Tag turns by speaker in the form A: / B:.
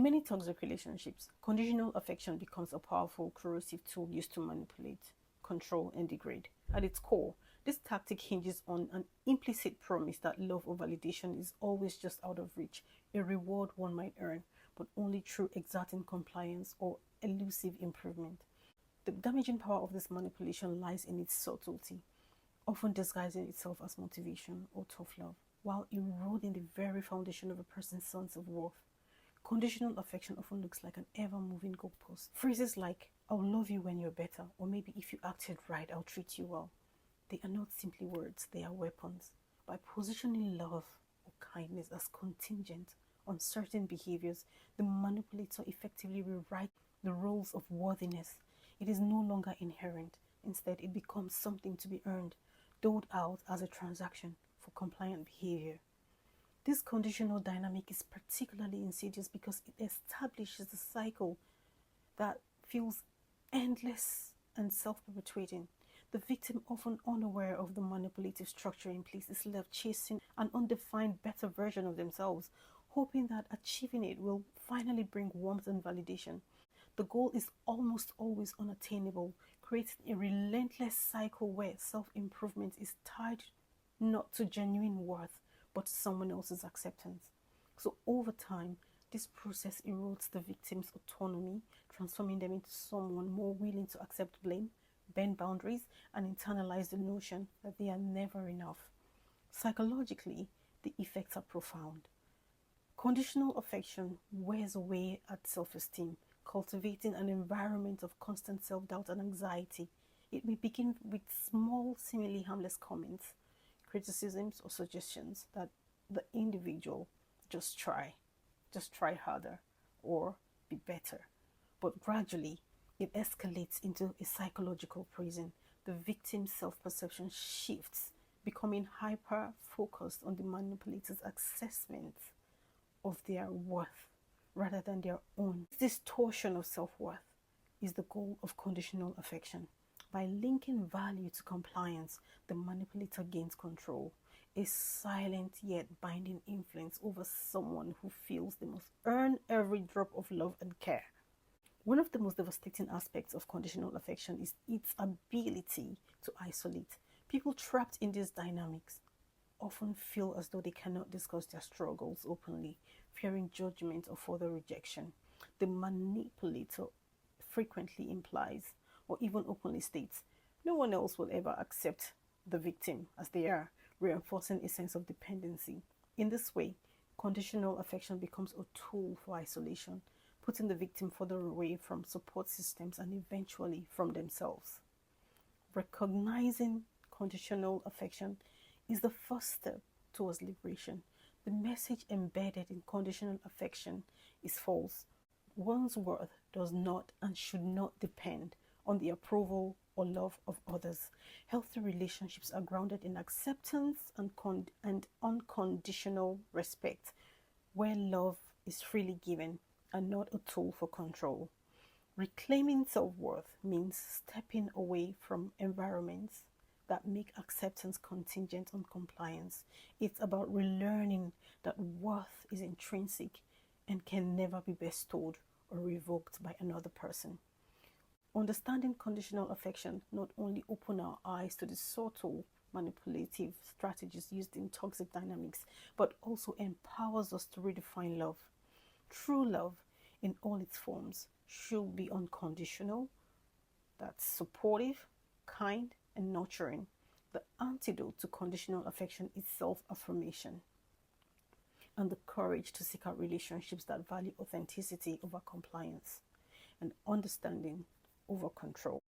A: many toxic relationships, conditional affection becomes a powerful, corrosive tool used to manipulate, control, and degrade. At its core, this tactic hinges on an implicit promise that love or validation is always just out of reach, a reward one might earn, but only through exerting compliance or elusive improvement. The damaging power of this manipulation lies in its subtlety, often disguising itself as motivation or tough love, while eroding the very foundation of a person's sense of worth. Conditional affection often looks like an ever-moving goalpost. Phrases like, "I'll love you when you're better," or maybe, "If you acted right, I'll treat you well." They are not simply words, they are weapons. By positioning love or kindness as contingent on certain behaviors, the manipulator effectively rewrites the roles of worthiness. It is no longer inherent. Instead, it becomes something to be earned, doled out as a transaction for compliant behavior. This conditional dynamic is particularly insidious because it establishes a cycle that feels endless and self-perpetuating. The victim, often unaware of the manipulative structure in place, is left chasing an undefined better version of themselves, hoping that achieving it will finally bring warmth and validation. The goal is almost always unattainable, creating a relentless cycle where self-improvement is tied not to genuine worth, but to someone else's acceptance. So over time, this process erodes the victim's autonomy, transforming them into someone more willing to accept blame, bend boundaries, and internalize the notion that they are never enough. Psychologically, the effects are profound. Conditional affection wears away at self-esteem, cultivating an environment of constant self-doubt and anxiety. It may begin with small, seemingly harmless comments, criticisms, or suggestions that the individual just try harder, or be better. But gradually, it escalates into a psychological prison. The victim's self-perception shifts, becoming hyper-focused on the manipulator's assessment of their worth rather than their own. This distortion of self-worth is the goal of conditional affection. By linking value to compliance, the manipulator gains control, a silent yet binding influence over someone who feels they must earn every drop of love and care. One of the most devastating aspects of conditional affection is its ability to isolate. People trapped in these dynamics often feel as though they cannot discuss their struggles openly, fearing judgment or further rejection. The manipulator frequently implies, or even openly states, no one else will ever accept the victim as they are, reinforcing a sense of dependency. In this way, conditional affection becomes a tool for isolation, putting the victim further away from support systems and eventually from themselves. Recognizing conditional affection is the first step towards liberation. The message embedded in conditional affection is false. One's worth does not and should not depend on the approval or love of others. Healthy relationships are grounded in acceptance and unconditional respect, where love is freely given and not a tool for control. Reclaiming self-worth means stepping away from environments that make acceptance contingent on compliance. It's about relearning that worth is intrinsic and can never be bestowed or revoked by another person. Understanding conditional affection not only opens our eyes to the subtle manipulative strategies used in toxic dynamics, but also empowers us to redefine love. True love, in all its forms, should be unconditional, that's supportive, kind, and nurturing. The antidote to conditional affection is self-affirmation and the courage to seek out relationships that value authenticity over compliance and understanding over control.